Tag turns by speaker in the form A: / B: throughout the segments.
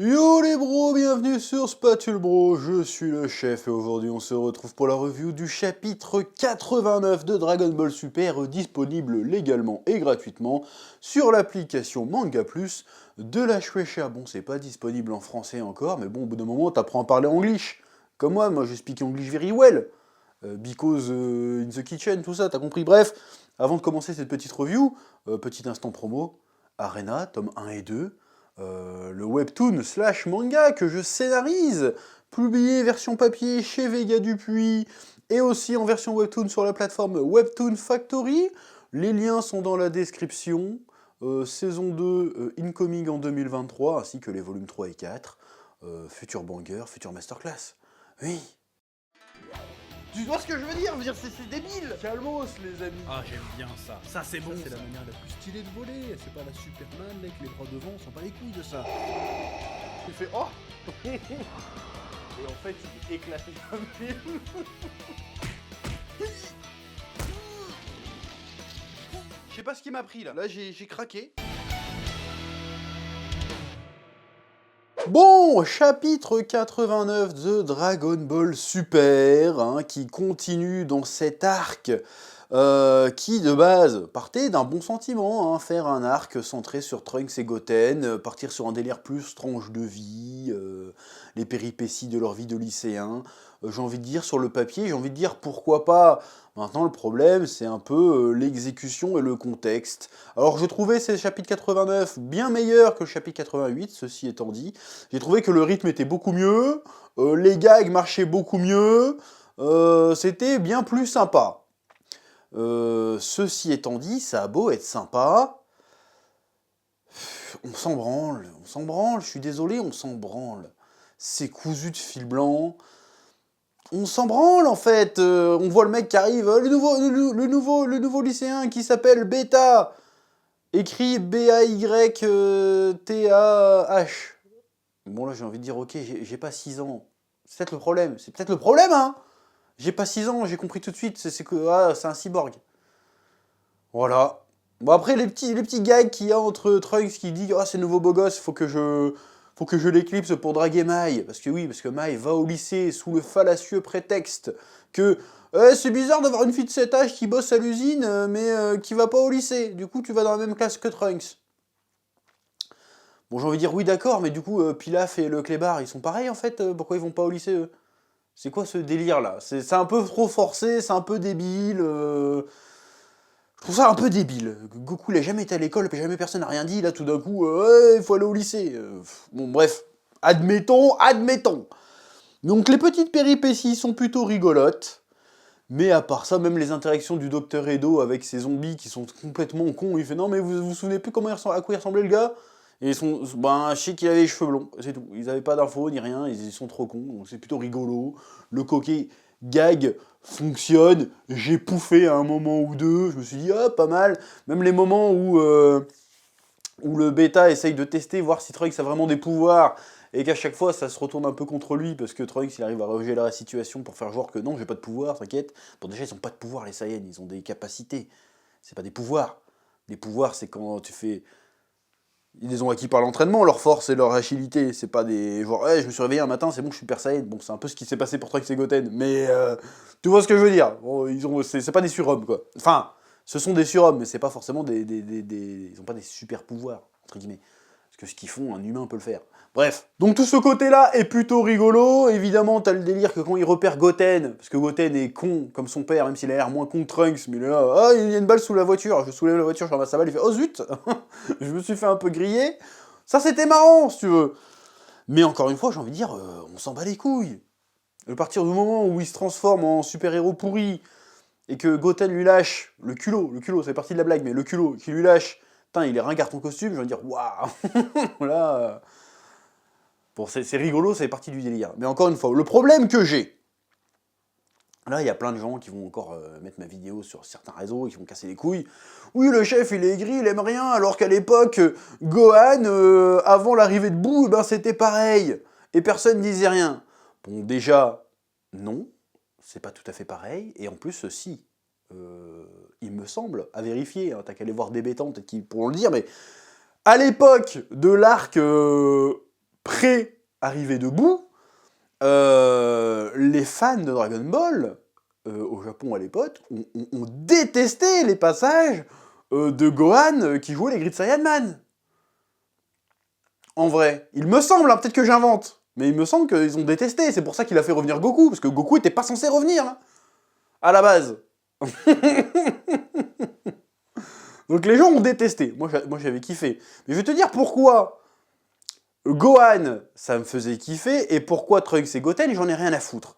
A: Yo les bros, bienvenue sur Spatule Bro, je suis le chef et aujourd'hui on se retrouve pour la review du chapitre 89 de Dragon Ball Super, disponible légalement et gratuitement sur l'application Manga Plus de la Shueisha. Bon, c'est pas disponible en français encore, mais bon, au bout d'un moment t'apprends à parler English. Comme moi je speak English very well, because in the kitchen, tout ça, t'as compris. Bref, avant de commencer cette petite review, petit instant promo, Arena, tome 1 et 2, le webtoon slash manga que je scénarise, publié version papier chez Vega Dupuis, et aussi en version webtoon sur la plateforme Webtoon Factory. Les liens sont dans la description. Saison 2, incoming en 2023, ainsi que les volumes 3 et 4. Futur banger, futur masterclass. Oui. Tu vois ce que je veux dire? C'est débile. Calmos, les amis.
B: Ah, j'aime bien ça. Ça, c'est bon.
C: C'est la manière la plus stylée de voler. C'est pas la Superman avec les bras devant, on s'en bat les couilles de ça.
A: Tu fais oh. Et en fait, il est éclaté comme film. Je sais pas ce qui m'a pris là. Là, j'ai craqué. Bon, chapitre 89 de Dragon Ball Super, hein, qui continue dans cet arc qui, de base, partait d'un bon sentiment, hein, faire un arc centré sur Trunks et Goten, partir sur un délire plus tranche de vie, les péripéties de leur vie de lycéen. J'ai envie de dire, sur le papier, j'ai envie de dire pourquoi pas. Maintenant, le problème, c'est un peu l'exécution et le contexte. Alors, je trouvais ce chapitre 89 bien meilleur que le chapitre 88, ceci étant dit. J'ai trouvé que le rythme était beaucoup mieux, les gags marchaient beaucoup mieux, c'était bien plus sympa. Ceci étant dit, ça a beau être sympa, on s'en branle, je suis désolé, on s'en branle. C'est cousu de fil blanc, on s'en branle en fait, on voit le mec qui arrive, le nouveau lycéen qui s'appelle Beta, écrit B-A-Y-T-A-H. Bon là j'ai envie de dire ok, j'ai pas 6 ans, c'est peut-être le problème, hein. J'ai pas 6 ans, j'ai compris tout de suite, c'est que c'est un cyborg. Voilà. Bon après les petits gags qu'il y a entre Trunks qui dit c'est le nouveau beau gosse, faut que je l'éclipse pour draguer Mai. Parce que Mai va au lycée sous le fallacieux prétexte que c'est bizarre d'avoir une fille de cet âge qui bosse à l'usine mais qui va pas au lycée. Du coup tu vas dans la même classe que Trunks. Bon j'ai envie de dire oui d'accord, mais du coup Pilaf et le Clébard ils sont pareils en fait, pourquoi ils vont pas au lycée eux? C'est quoi ce délire là? C'est un peu trop forcé, c'est un peu débile. Je trouve ça un peu débile. Goku il a jamais été à l'école, puis jamais personne n'a rien dit. Là tout d'un coup, il faut aller au lycée. Bon bref, admettons. Donc les petites péripéties sont plutôt rigolotes. Mais à part ça, même les interactions du Docteur Edo avec ses zombies qui sont complètement cons, il fait non mais vous vous souvenez plus à quoi il ressemblait le gars? Et ils sont, je sais qu'il avait les cheveux blonds, c'est tout. Ils avaient pas d'infos ni rien, ils sont trop cons, donc c'est plutôt rigolo. Le coquet gag fonctionne, j'ai pouffé à un moment ou deux, je me suis dit pas mal. Même les moments où le bêta essaye de tester, voir si Trunks a vraiment des pouvoirs, et qu'à chaque fois ça se retourne un peu contre lui, parce que Trunks il arrive à regeler la situation pour faire genre que non, j'ai pas de pouvoir, t'inquiète. Bon déjà ils ont pas de pouvoir les Saiyans, ils ont des capacités, c'est pas des pouvoirs. Les pouvoirs c'est quand tu fais... Ils les ont acquis par l'entraînement, leur force et leur agilité, c'est pas des genre je me suis réveillé un matin, c'est bon, je suis Super Saiyan. Bon, c'est un peu ce qui s'est passé pour Trunks et Goten, mais tu vois ce que je veux dire. Bon, c'est pas des surhommes quoi. Enfin, ce sont des surhommes, mais c'est pas forcément ils ont pas des super pouvoirs entre guillemets. Parce que ce qu'ils font, un humain peut le faire. Bref. Donc tout ce côté-là est plutôt rigolo. Évidemment, t'as le délire que quand il repère Goten, parce que Goten est con comme son père, même s'il a l'air moins con que Trunks, mais il est là, il y a une balle sous la voiture, je soulève la voiture, je ramasse sa balle, il fait oh zut. Je me suis fait un peu griller. Ça c'était marrant, si tu veux. Mais encore une fois, j'ai envie de dire, on s'en bat les couilles. À partir du moment où il se transforme en super-héros pourri, et que Goten lui lâche le culot, c'est parti de la blague, mais le culot, qui lui lâche, putain, il est ringard ton costume, je vais dire, waouh. Voilà. Bon, c'est rigolo, c'est parti du délire. Mais encore une fois, le problème que j'ai, là, il y a plein de gens qui vont encore mettre ma vidéo sur certains réseaux et qui vont casser les couilles. Oui, le chef, il est aigri, il aime rien, alors qu'à l'époque, Gohan, avant l'arrivée de Boo, ben, c'était pareil. Et personne disait rien. Bon, déjà, non, c'est pas tout à fait pareil. Et en plus, si, il me semble, à vérifier, hein, t'as qu'à aller voir des bêtantes qui pourront le dire, mais à l'époque de l'arc pré-arrivée de Boo, les fans de Dragon Ball, au Japon à l'époque, ont détesté les passages de Gohan qui jouait les Grid Saiyaman. En vrai, il me semble, hein, peut-être que j'invente, mais il me semble qu'ils ont détesté, c'est pour ça qu'il a fait revenir Goku, parce que Goku était pas censé revenir, hein, à la base. Donc les gens ont détesté, moi j'avais kiffé. Mais je vais te dire pourquoi Gohan, ça me faisait kiffer, et pourquoi Trunks et Goten, j'en ai rien à foutre.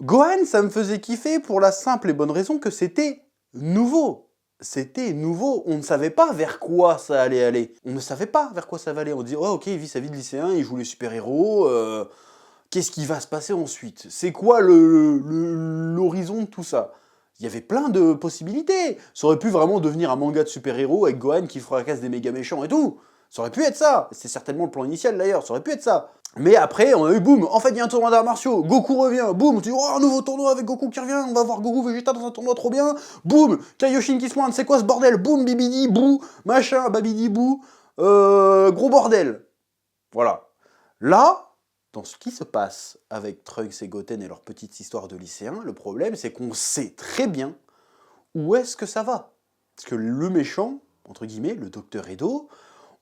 A: Gohan, ça me faisait kiffer pour la simple et bonne raison que c'était nouveau. C'était nouveau, on ne savait pas vers quoi ça allait aller. On ne savait pas vers quoi ça allait aller. On dit, oh ok, il vit sa vie de lycéen, il joue les super-héros, qu'est-ce qui va se passer ensuite? C'est quoi l'horizon de tout ça? Il y avait plein de possibilités. Ça aurait pu vraiment devenir un manga de super-héros avec Gohan qui fracasse des méga méchants et tout. Ça aurait pu être ça. C'est certainement le plan initial d'ailleurs, ça aurait pu être ça. Mais après, on a eu boum, en fait il y a un tournoi d'arts martiaux, Goku revient, boum, on dit oh un nouveau tournoi avec Goku qui revient, on va voir Goku Vegeta dans un tournoi trop bien, boum, Kaioshin qui se pointe, c'est quoi ce bordel, boum, bibidi, bou, machin, babidi, bou, gros bordel. Voilà. Là, dans ce qui se passe avec Trunks et Goten et leur petite histoire de lycéens, le problème c'est qu'on sait très bien où est-ce que ça va. Parce que le méchant, entre guillemets, le docteur Edo,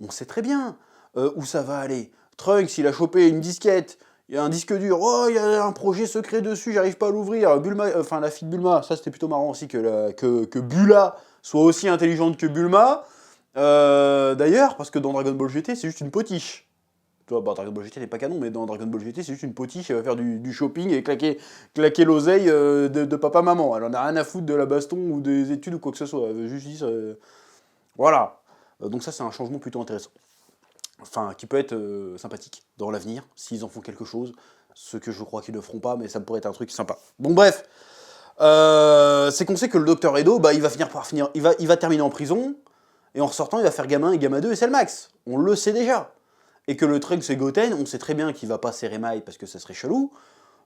A: on sait très bien où ça va aller. Trunks, il a chopé une disquette, il y a un disque dur, oh, il y a un projet secret dessus, j'arrive pas à l'ouvrir. Bulma, enfin la fille de Bulma, ça c'était plutôt marrant aussi que Bula soit aussi intelligente que Bulma. D'ailleurs, parce que dans Dragon Ball GT, c'est juste une potiche. Tu vois, bah, Dragon Ball GT n'est pas canon, mais dans Dragon Ball GT, c'est juste une potiche, elle va faire du shopping et claquer l'oseille de papa-maman. Elle en a rien à foutre de la baston ou des études ou quoi que ce soit. Elle veut juste dire, voilà. Donc ça, c'est un changement plutôt intéressant. Enfin, qui peut être sympathique dans l'avenir, s'ils en font quelque chose. Ce que je crois qu'ils ne feront pas, mais ça pourrait être un truc sympa. Bon, bref. C'est qu'on sait que le docteur Edo, bah, il va terminer en prison, et en ressortant, il va faire gamin et gamin 2, et c'est le max. On le sait déjà. Et que le Trunks et Goten, on sait très bien qu'il va pas serrer maille, parce que ça serait chelou.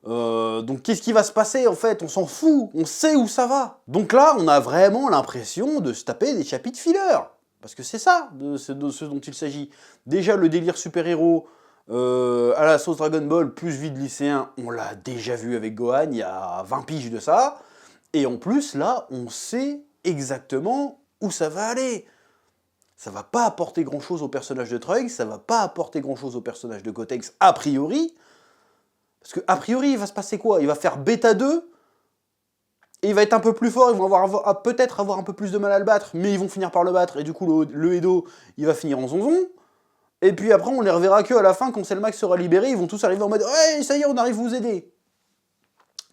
A: Donc qu'est-ce qui va se passer, en fait? On s'en fout, on sait où ça va. Donc là, on a vraiment l'impression de se taper des chapitres filler. Parce que c'est ça, de ce dont il s'agit. Déjà, le délire super-héros à la sauce Dragon Ball, plus vie de lycéen, on l'a déjà vu avec Gohan, il y a 20 piges de ça. Et en plus, là, on sait exactement où ça va aller. Ça va pas apporter grand-chose au personnage de Trunks, ça va pas apporter grand-chose au personnage de Gotenks, a priori. Parce que, a priori, il va se passer quoi? Il va faire Bêta 2, et il va être un peu plus fort, ils vont peut-être avoir un peu plus de mal à le battre, mais ils vont finir par le battre, et du coup, le Edo, il va finir en zonzon. Et puis après, on les reverra que à la fin, quand Cellmax sera libéré, ils vont tous arriver en mode « Hey, ça y est, on arrive vous aider !»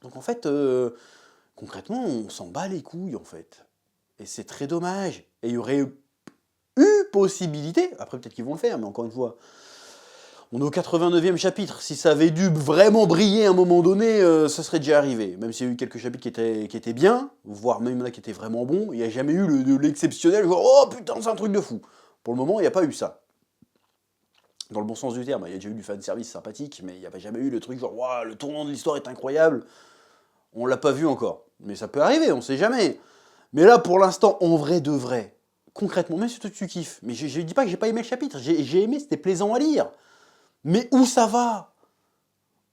A: Donc en fait, concrètement, on s'en bat les couilles, en fait. Et c'est très dommage. Et il y aurait eu possibilité, après peut-être qu'ils vont le faire, mais encore une fois, on est au 89e chapitre. Si ça avait dû vraiment briller à un moment donné, ça serait déjà arrivé. Même s'il y a eu quelques chapitres qui étaient bien, voire même là qui étaient vraiment bons, il n'y a jamais eu l'exceptionnel, genre « Oh putain, c'est un truc de fou !» Pour le moment, il n'y a pas eu ça. Dans le bon sens du terme, il y a déjà eu du fanservice sympathique, mais il n'y a jamais eu le truc genre « Waouh, le tournant de l'histoire est incroyable !» On l'a pas vu encore. Mais ça peut arriver, on sait jamais. Mais là, pour l'instant, en vrai de vrai, concrètement, même si toi tu kiffes, mais je dis pas que j'ai pas aimé le chapitre, j'ai aimé, c'était plaisant à lire. Mais où ça va?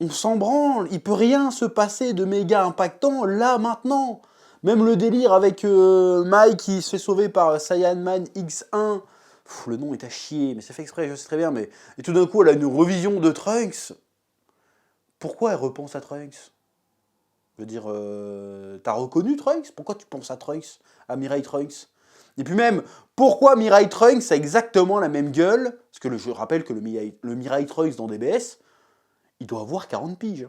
A: On s'en branle, il peut rien se passer de méga impactant là, maintenant. Même le délire avec Mike qui se fait sauver par Saiyan Man X1, le nom est à chier, mais c'est fait exprès, je sais très bien, mais... Et tout d'un coup, elle a une revision de Trunks. Pourquoi elle repense à Trunks? Je veux dire, t'as reconnu Trunks? Pourquoi tu penses à Trunks? À Mirai Trunks? Et puis même, pourquoi Mirai Trunks a exactement la même gueule? Parce que je rappelle que le Mirai Trunks dans DBS, il doit avoir 40 piges.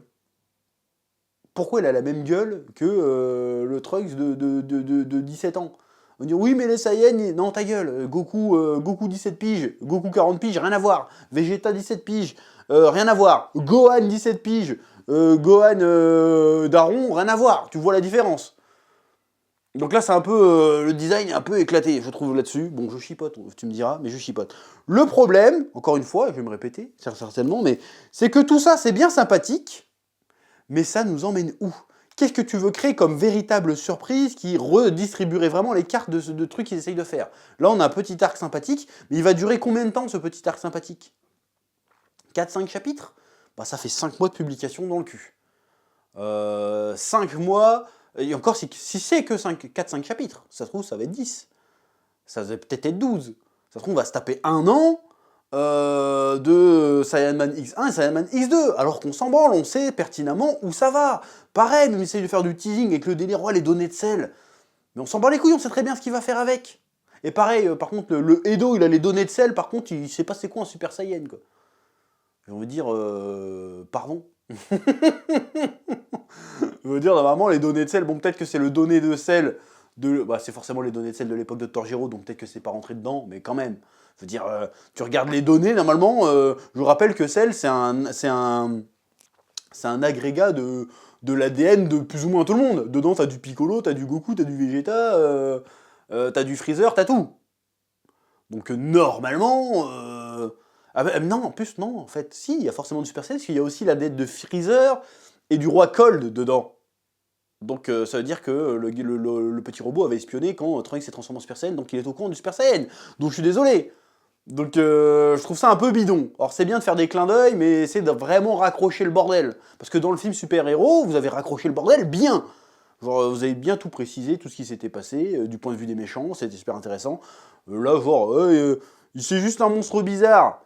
A: Pourquoi il a la même gueule que le Trunks de 17 ans? On dit oui mais les Saiyans, non ta gueule, Goku 17 piges, Goku 40 piges, rien à voir. Vegeta 17 piges, rien à voir. Gohan 17 piges, Gohan Daron, rien à voir. Tu vois la différence. Donc là c'est un peu, le design est un peu éclaté, je trouve là-dessus. Bon je chipote, tu me diras, mais je chipote. Le problème, encore une fois, je vais me répéter, certainement, mais c'est que tout ça c'est bien sympathique, mais ça nous emmène où? Qu'est-ce que tu veux créer comme véritable surprise qui redistribuerait vraiment les cartes de trucs qu'ils essayent de faire? Là, on a un petit arc sympathique, mais il va durer combien de temps, ce petit arc sympathique? 4-5 chapitres, bah ça fait 5 mois de publication dans le cul. 5 mois, et encore si c'est que 4-5 chapitres, ça se trouve ça va être 10. Ça va peut-être être 12. Ça se trouve on va se taper un an de Saiyaman X1 et Saiyaman X2, alors qu'on s'en branle, on sait pertinemment où ça va. Pareil, même essaye de faire du teasing avec le délire, ouais, les données de sel. Mais on s'en bat les couilles, on sait très bien ce qu'il va faire avec. Et pareil, par contre, le Edo, il a les données de sel, par contre, il sait pas c'est quoi un Super Saiyan, quoi. J'ai envie de dire, pardon. Je veux dire, normalement, les données de sel, bon, peut-être que c'est le donné de sel de... Bah, c'est forcément les données de sel de l'époque de Torjiro, donc peut-être que c'est pas rentré dedans, mais quand même. Je veux dire, tu regardes les données, normalement, je vous rappelle que sel, c'est un agrégat de l'ADN de plus ou moins tout le monde. Dedans, t'as du Piccolo, t'as du Goku, t'as du Vegeta, t'as du Freezer, t'as tout. Donc normalement... Ah bah, non, en plus, non, en fait, si, il y a forcément du Super Saiyan, parce qu'il y a aussi la dette de Freezer et du roi Cold dedans. Donc ça veut dire que le petit robot avait espionné quand Trunks s'est transformé en Super Saiyan, donc il est au courant du Super Saiyan. Donc je suis désolé. Donc je trouve ça un peu bidon. Alors c'est bien de faire des clins d'œil, mais c'est de vraiment raccrocher le bordel. Parce que dans le film Super Héros, vous avez raccroché le bordel bien. Genre vous avez bien tout précisé, tout ce qui s'était passé, du point de vue des méchants, c'était super intéressant. Là, genre, c'est juste un monstre bizarre.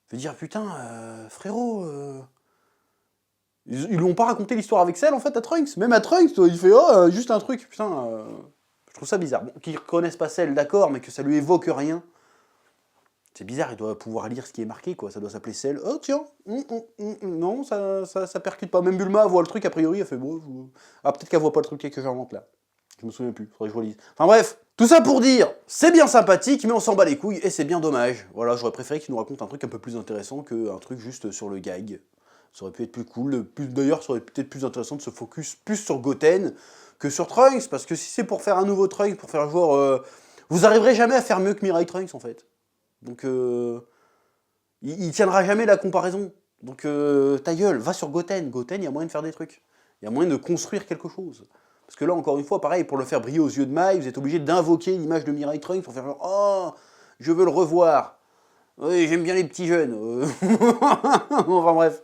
A: Je veux dire, putain, frérot... Ils lui ont pas raconté l'histoire avec Cell en fait à Trunks. Même à Trunks, il fait juste un truc, putain. Je trouve ça bizarre. Bon, qu'ils reconnaissent pas Cell, d'accord, mais que ça lui évoque rien. C'est bizarre, il doit pouvoir lire ce qui est marqué, quoi. Ça doit s'appeler Cell. Oh tiens, non, ça percute pas. Même Bulma voit le truc, a priori, elle fait bon. Ah, peut-être qu'elle voit pas le truc que j'invente là. Je me souviens plus, faudrait que je relise. Enfin bref, tout ça pour dire, c'est bien sympathique, mais on s'en bat les couilles et c'est bien dommage. Voilà, j'aurais préféré qu'il nous raconte un truc un peu plus intéressant qu'un truc juste sur le gag. Ça aurait pu être plus cool. D'ailleurs, ça aurait peut-être plus intéressant de se focus plus sur Goten que sur Trunks, parce que si c'est pour faire un nouveau Trunks, pour faire genre... vous arriverez jamais à faire mieux que Mirai Trunks, en fait. Donc, il tiendra jamais la comparaison. Donc, ta gueule, va sur Goten. Goten, il y a moyen de faire des trucs. Il y a moyen de construire quelque chose. Parce que là, encore une fois, pareil, pour le faire briller aux yeux de Mai, vous êtes obligé d'invoquer l'image de Mirai Trunks pour faire genre, oh, je veux le revoir. Oui, j'aime bien les petits jeunes. Enfin bref.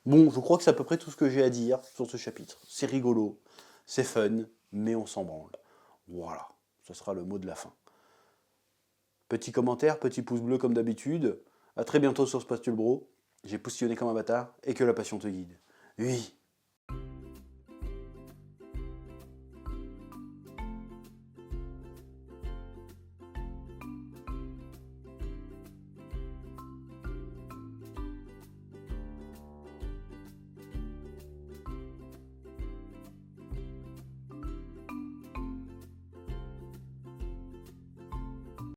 A: Bon, je crois que c'est à peu près tout ce que j'ai à dire sur ce chapitre. C'est rigolo, c'est fun, mais on s'en branle. Voilà, ce sera le mot de la fin. Petit commentaire, petit pouce bleu comme d'habitude. A très bientôt sur Spatule Bro. J'ai poussillonné comme un bâtard et que la passion te guide. Oui.